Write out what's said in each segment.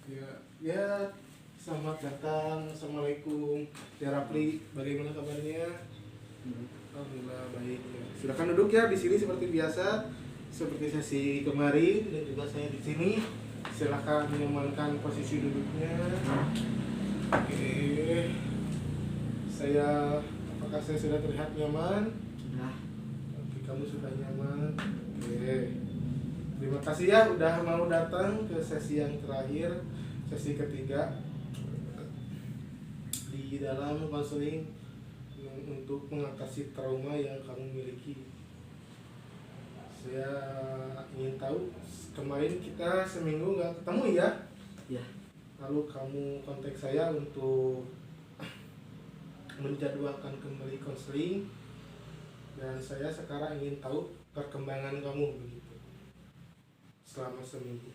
Ya, ya, selamat datang. Assalamualaikum. Ya Rapli, bagaimana kabarnya? Alhamdulillah baik. Ya. Silakan duduk ya di sini seperti biasa, seperti sesi kemarin dan juga saya di sini. Silakan menyamankan posisi duduknya. Oke. Apakah saya sudah terlihat nyaman? Sudah. Oke, kamu sudah nyaman. Oke. Terima kasih ya udah mau datang ke sesi yang terakhir, sesi ketiga di dalam konseling untuk mengatasi trauma yang kamu miliki. Saya ingin tahu, kemarin kita seminggu nggak ketemu ya? Ya. Lalu kamu kontak saya untuk menjadwalkan kembali konseling, dan saya sekarang ingin tahu perkembangan kamu begitu selama seminggu.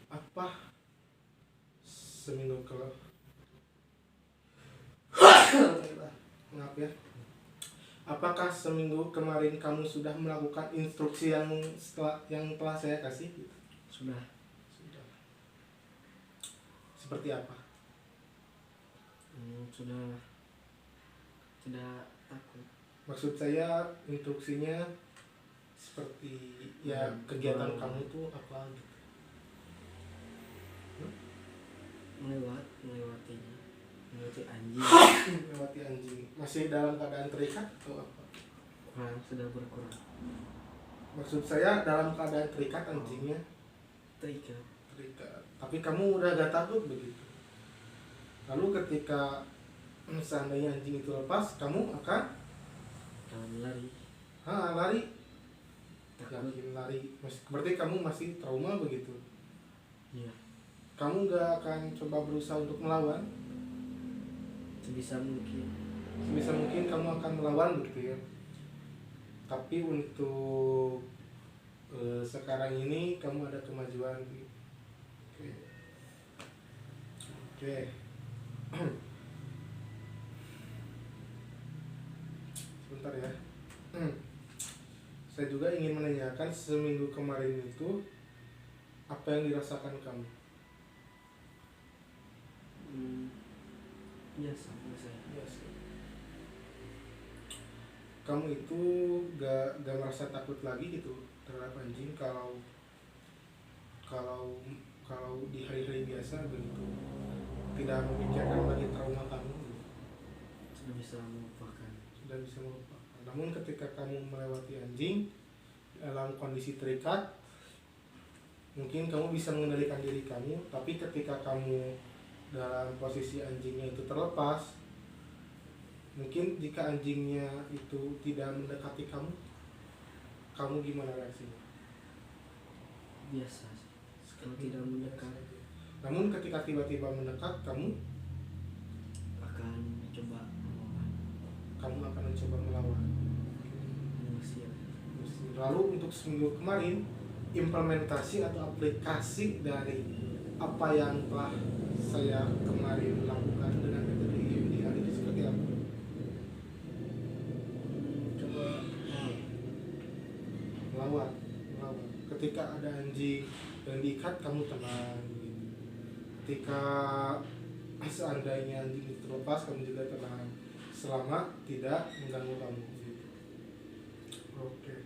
Seminggu maaf ya. Apakah seminggu kemarin kamu sudah melakukan instruksi yang telah saya kasih? Sudah. Seperti apa? Sudah takut. Maksud saya instruksinya seperti ya kegiatan kamu tuh apa gitu? Melewati anjing. Melewati anjing. Masih dalam keadaan terikat atau apa? Sudah berkurang. Maksud saya dalam keadaan terikat anjingnya? Terikat. Tapi kamu udah gak takut begitu. Lalu ketika seandainya anjing itu lepas, kamu akan lari. lari. Takut. Yakin lari. Berarti kamu masih trauma begitu. Iya. Kamu gak akan coba berusaha untuk melawan? Sebisa mungkin Kamu akan melawan begitu ya. Tapi untuk sekarang ini kamu ada kemajuan. Oke. Sebentar ya. Saya juga ingin menanyakan, seminggu kemarin itu apa yang dirasakan kamu? Biasa. Kamu itu gak merasa takut lagi gitu terhadap anjing kalau di hari-hari biasa begitu, tidak memikirkan lagi trauma kamu gitu. Sudah bisa melupakan. Namun ketika kamu melewati anjing dalam kondisi terikat, mungkin kamu bisa mengendalikan diri kamu, tapi ketika kamu dalam posisi anjingnya itu terlepas, mungkin jika anjingnya itu tidak mendekati kamu gimana reaksinya? Biasa sih. Kalau tidak mendekat. Namun ketika tiba-tiba mendekat, kamu akan mencoba melawan. Mengusir. Lalu untuk seminggu kemarin, implementasi atau aplikasi dari apa yang telah saya kemarin lakukan dengan metode EMDR ini seperti apa? Coba melawan. Ketika ada anjing yang diikat, kamu tenang gitu. Ketika seandainya anjing itu terlepas, kamu juga tenang selama tidak mengganggu kamu gitu. Oke.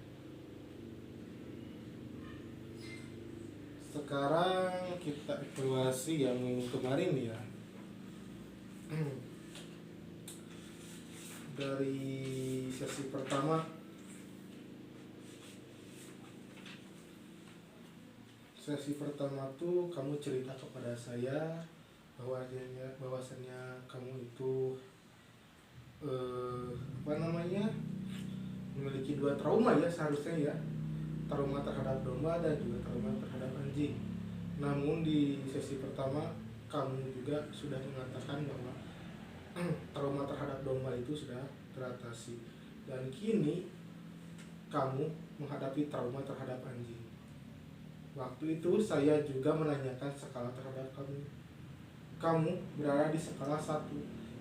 Sekarang kita evaluasi yang minggu kemarin ya. Dari sesi pertama, tuh kamu cerita kepada saya bahwasannya kamu itu memiliki dua trauma ya seharusnya ya, trauma terhadap domba dan juga trauma terhadap anjing. Namun di sesi pertama kamu juga sudah mengatakan bahwa trauma terhadap domba itu sudah teratasi, dan kini kamu menghadapi trauma terhadap anjing. Waktu itu saya juga menanyakan skala terhadap kamu. Kamu berada di skala 1,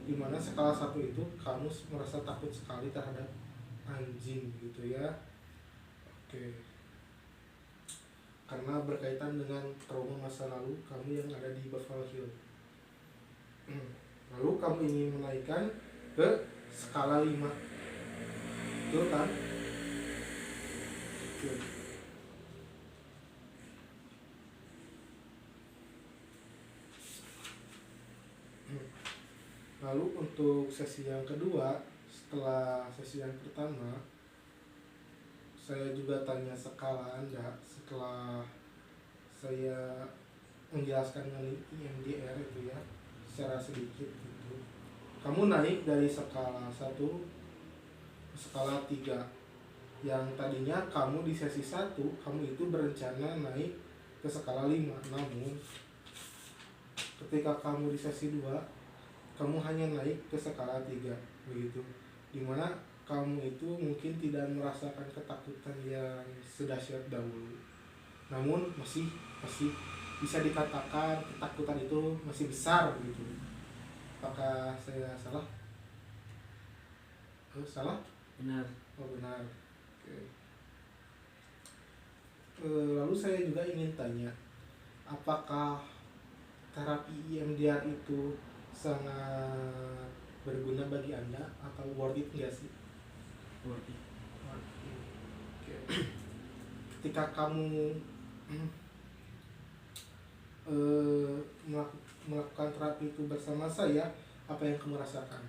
di mana skala 1 itu kamu merasa takut sekali terhadap anjing gitu ya. Oke. Karena berkaitan dengan trauma masa lalu kamu yang ada di Buffalo Hill. Lalu kamu ingin menaikkan ke skala 5, betul kan? Oke. Lalu untuk sesi yang kedua, setelah sesi yang pertama, saya juga tanya skala Anda setelah saya menjelaskan mengenai EMDR itu ya, secara sedikit gitu. Kamu naik dari skala 1 ke skala 3. Yang tadinya kamu di sesi 1, kamu itu berencana naik ke skala 5. Namun ketika kamu di sesi 2, kamu hanya naik ke skala 3 begitu. Dimana kamu itu mungkin tidak merasakan ketakutan yang sedahsyat dahulu. Namun masih bisa dikatakan ketakutan itu masih besar begitu. Apakah saya salah? Salah? Benar. Oh benar. Oke. Lalu saya juga ingin tanya, apakah terapi EMDR itu sangat berguna bagi Anda atau worth it nggak sih? Worth it. Oke. Ketika kamu melakukan terapi itu bersama saya, apa yang kamu rasakan?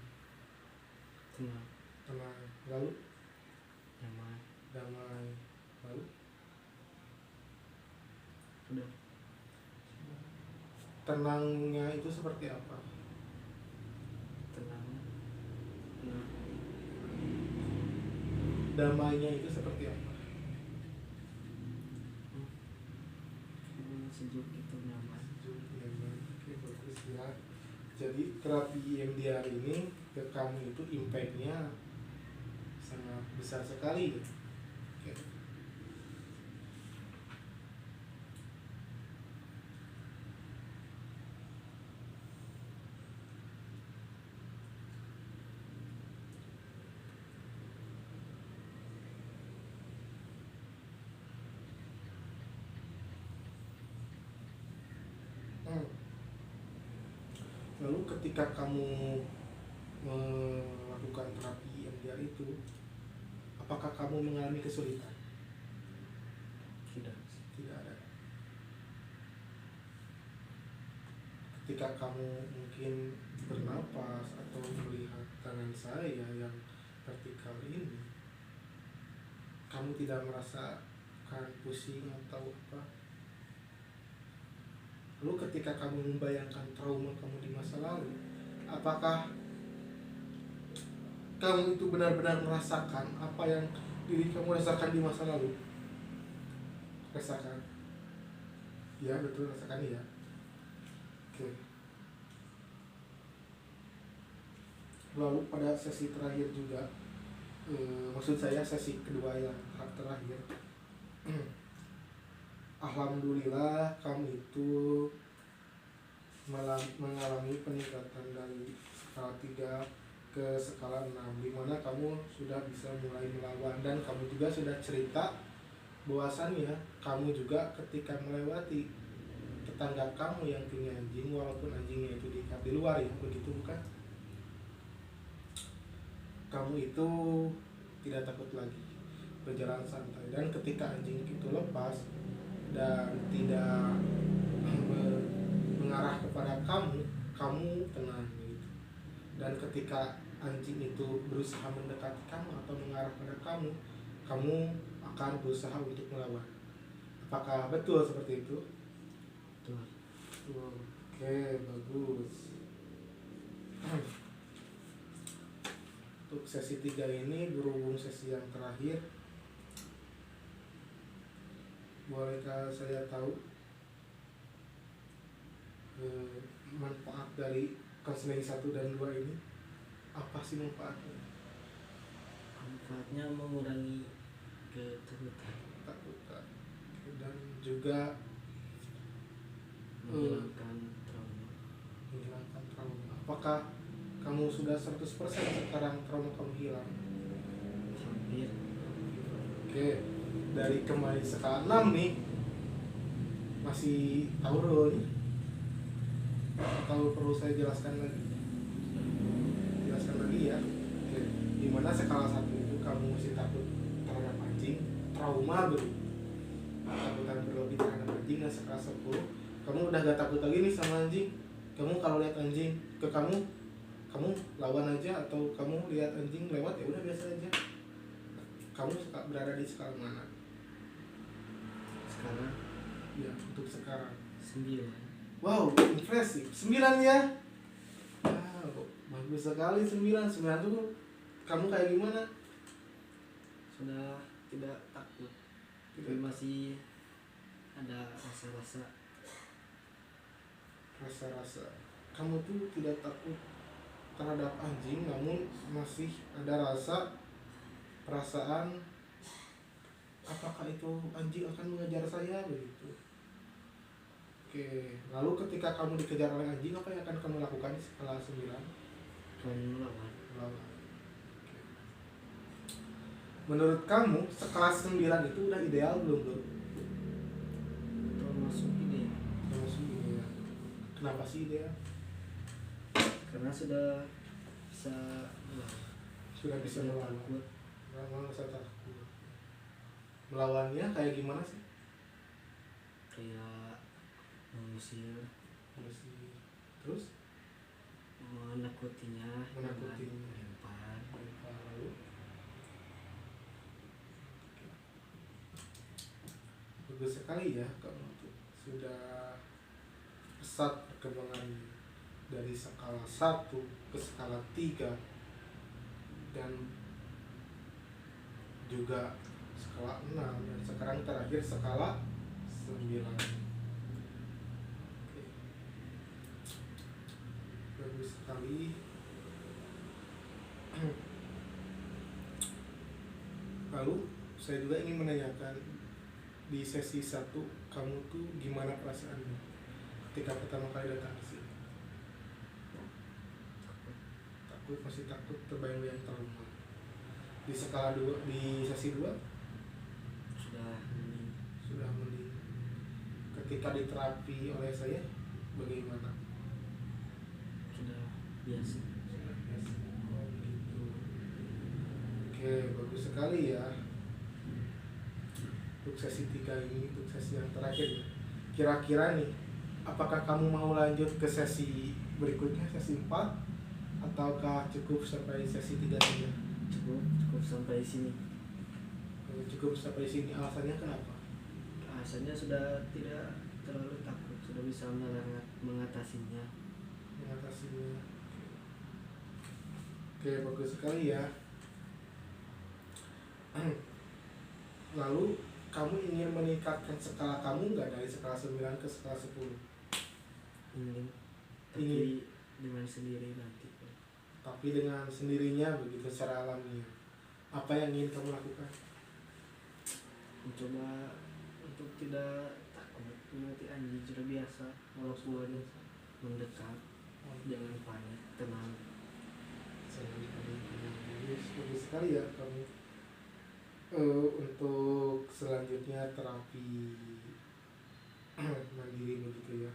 Tenang. Lalu? Damai. Lalu? Udah. Tenangnya itu seperti apa? Tenang. Damainya itu seperti apa? Sejuk itu nyaman. Oke, bagus ya. Jadi terapi EMDR ini ke kamu itu impact-nya sangat besar sekali. Oke. Lalu ketika kamu melakukan terapi EMDR itu, apakah kamu mengalami kesulitan? Tidak. Tidak ada. Ketika kamu mungkin bernapas atau melihat tangan saya yang vertikal ini, kamu tidak merasakan pusing atau apa? Lalu ketika kamu membayangkan trauma kamu di masa lalu, apakah kamu itu benar-benar merasakan apa yang diri kamu rasakan di masa lalu? Rasakan? Ya betul, rasakan ya. Oke. Lalu pada sesi terakhir juga, maksud saya sesi kedua yang tahap terakhir, alhamdulillah kamu itu mengalami peningkatan dari skala 3 ke skala 6, dimana kamu sudah bisa mulai melawan. Dan kamu juga sudah cerita bahwasannya kamu juga ketika melewati tetangga kamu yang punya anjing, walaupun anjingnya itu diikat di luar ya, begitu bukan? Kamu itu tidak takut lagi, berjalan santai. Dan ketika anjing itu lepas dan tidak mengarah kepada kamu tenang gitu. Dan ketika anjing itu berusaha mendekati kamu atau mengarah pada kamu akan berusaha untuk melawan. Apakah betul seperti itu? Betul. Oke, bagus. Untuk sesi 3 ini berhubung sesi yang terakhir, bolehkah saya tahu manfaat dari konseling 1 dan 2 ini? Apa sih manfaatnya? Manfaatnya mengurangi ketakutan, Dan juga menghilangkan trauma. menghilangkan trauma. Apakah kamu sudah 100% sekarang trauma kamu hilang? Hampir. Oke, dari kemarin skala 6 nih masih turun. atau perlu saya jelaskan lagi? Jelaskan lagi ya. Oke. Dimana skala 1 itu kamu masih takut terhadap anjing, trauma bro, takutan berlebih terhadap anjing. Dan skala 10 kamu udah gak takut lagi nih sama anjing. Kamu kalau lihat anjing ke kamu lawan aja, atau kamu lihat anjing lewat ya udah biasa aja. Kamu berada di skala mana? Sekarang Ya, untuk sekarang. 9. Wow, impresif. 9 ya. Wow, bagus sekali 9. 9 tuh kamu kayak gimana? Sudah tidak takut, tapi Tidak. masih ada rasa-rasa. Rasa-rasa kamu tuh tidak takut terhadap anjing, namun masih ada perasaan apakah itu anjing akan mengejar saya begitu. Oke, lalu ketika kamu dikejar oleh anjing, apa yang akan kamu lakukan di skala 9? Kamu melawan. Lawan. Oke. Menurut kamu skala 9 itu udah ideal belum bro? Termasuk ini ya, Termasuk ideal. Kenapa sih ideal? karena sudah bisa melawan. Sudah bisa Tidak melawan. takut. Melawan rasa takut. Melawannya kayak gimana sih? Kayak mengusir, Terus menakutinya dengan Menakutinya. melempar. lalu bagus sekali ya kamu tuh sudah pesat perkembangan dari skala 1 ke skala 3 dan juga skala 6 dan sekarang terakhir skala 9. Oke. Bagus sekali. Lalu saya juga ingin menanyakan, di sesi 1 kamu tuh gimana perasaannya ketika pertama kali datang ke sini? Takut, masih takut, terbayang-bayang trauma. Di skala 2, di sesi 2 Sudah mending. sudah mending. Ketika diterapi oleh saya bagaimana? Sudah biasa. Sudah biasa. Oh gitu. Oke, bagus sekali ya. Untuk sesi 3 ini, untuk sesi yang terakhir ya. Kira-kira nih, apakah kamu mau lanjut ke sesi berikutnya, sesi 4, ataukah cukup sampai sesi 3 saja? Cukup sampai sini. Cukup sampai sini, alasannya kenapa? Rasanya sudah tidak terlalu takut, sudah bisa mengatasinya. Mengatasinya. Oke, bagus sekali ya. Lalu kamu ingin meningkatkan skala kamu nggak dari skala 9 ke skala 10? Ingin, tapi Ingin. dengan sendiri nanti. Tapi dengan sendirinya begitu secara alamiah. Apa yang ingin kamu lakukan? Mencoba untuk tidak takut melihat anjing, sudah biasa walaupun mendekat. Jangan panik, tenang. Bagus sekali ya kamu. Untuk selanjutnya terapi mandiri begitu ya.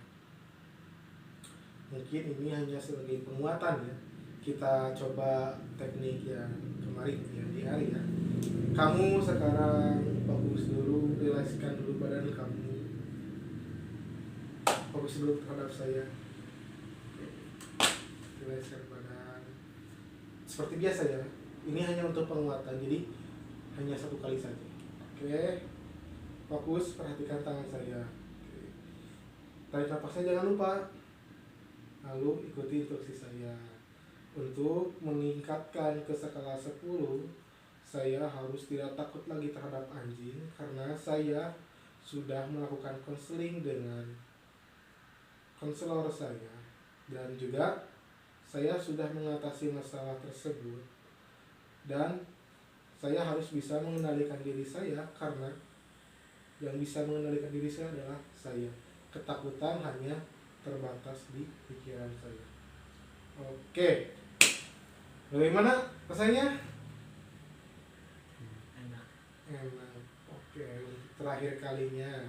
Mungkin ini hanya sebagai penguatan ya. Kita coba teknik yang kemarin ya di hari ya. Kamu sekarang fokus dulu, rilekskan dulu badan kamu. Fokus dulu terhadap saya. Rilekskan badan. Seperti biasa ya. Ini hanya untuk penguatan. Jadi hanya 1 kali saja. Oke. Fokus, perhatikan tangan saya. Oke. Tarik napasnya jangan lupa. Lalu ikuti instruksi saya. Untuk meningkatkan ke skala 10, saya harus tidak takut lagi terhadap anjing karena saya sudah melakukan konseling dengan konselor saya, dan juga saya sudah mengatasi masalah tersebut, dan saya harus bisa mengendalikan diri saya karena yang bisa mengendalikan diri saya adalah saya. Ketakutan hanya terbatas di pikiran saya. Oke. Bagaimana rasanya? Enak. Enak. Oke, untuk terakhir kalinya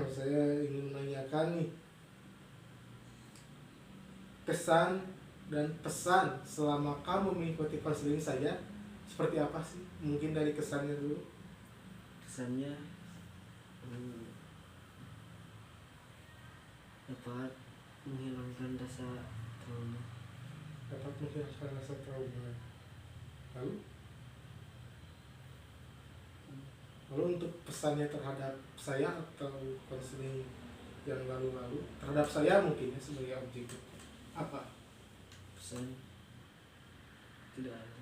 saya ingin menanyakan nih, kesan dan pesan selama kamu mengikuti konseling saya seperti apa sih? Mungkin dari kesannya dulu. Kesannya dapat menghilangkan rasa trauma. Dapat menghilangkan rasa trauma. Lalu? Lalu untuk pesannya terhadap saya atau konseling yang lalu-lalu terhadap saya mungkin ya sebagai objek apa? Pesan tidak ada.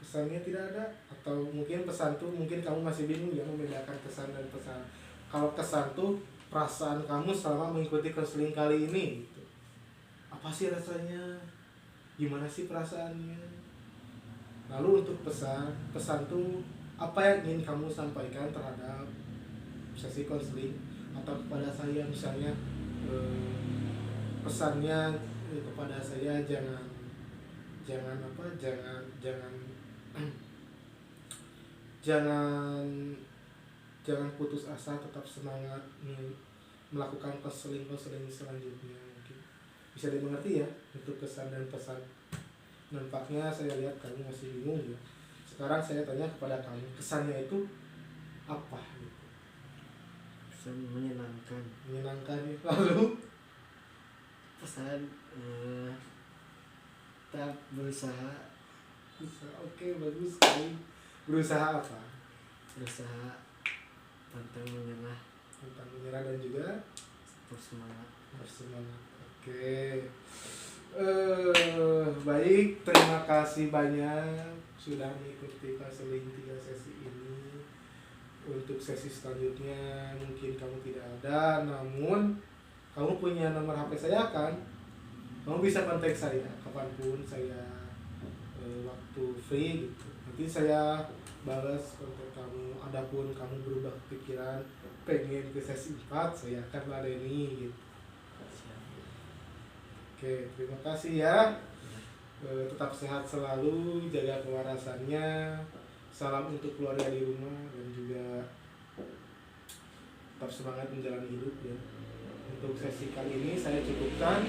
Pesannya tidak ada atau mungkin pesan tuh mungkin kamu masih bingung ya membedakan kesan dan pesan. Kalau kesan tuh perasaan kamu selama mengikuti konseling kali ini gitu. Apa sih rasanya? Gimana sih perasaannya? Lalu untuk pesan tuh apa yang ingin kamu sampaikan terhadap sesi konseling atau kepada saya misalnya pesannya kepada saya jangan jangan putus asa, tetap semangat melakukan konseling selanjutnya. Mungkin bisa dimengerti ya untuk kesan dan pesan. Nampaknya saya lihat kamu masih bingung ya. Sekarang saya tanya kepada kamu, kesannya itu apa gitu? Pesan menyenangkan. Menyenangkan ya. Lalu Pesan tetap berusaha. Oke, bagus sekali. Berusaha apa? Berusaha pantang menyerah. Tentang menyerah dan juga Bersemangat. bersemangat. Oke. Baik, terima kasih banyak sudah mengikuti konseling 3 sesi ini. Untuk sesi selanjutnya mungkin kamu tidak ada, namun kamu punya nomor HP saya kan? Kamu bisa kontak saya kapanpun saya waktu free gitu. Nanti saya balas kontak kamu. Adapun kamu berubah pikiran pengen ke sesi 4, saya akan ladeni gitu. Oke, terima kasih ya. Tetap sehat selalu, jaga kewarasannya. Salam untuk keluarga di rumah dan juga tetap semangat menjalani hidup ya. Untuk sesi kali ini saya cukupkan.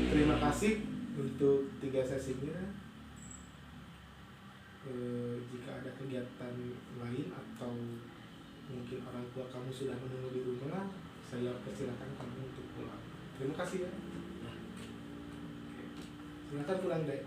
Terima kasih untuk 3 sesinya. Jika ada kegiatan lain atau mungkin orang tua kamu sudah menunggu di rumah, saya persilakan kamu untuk pulang. Terima kasih ya. Silakan pulang deh.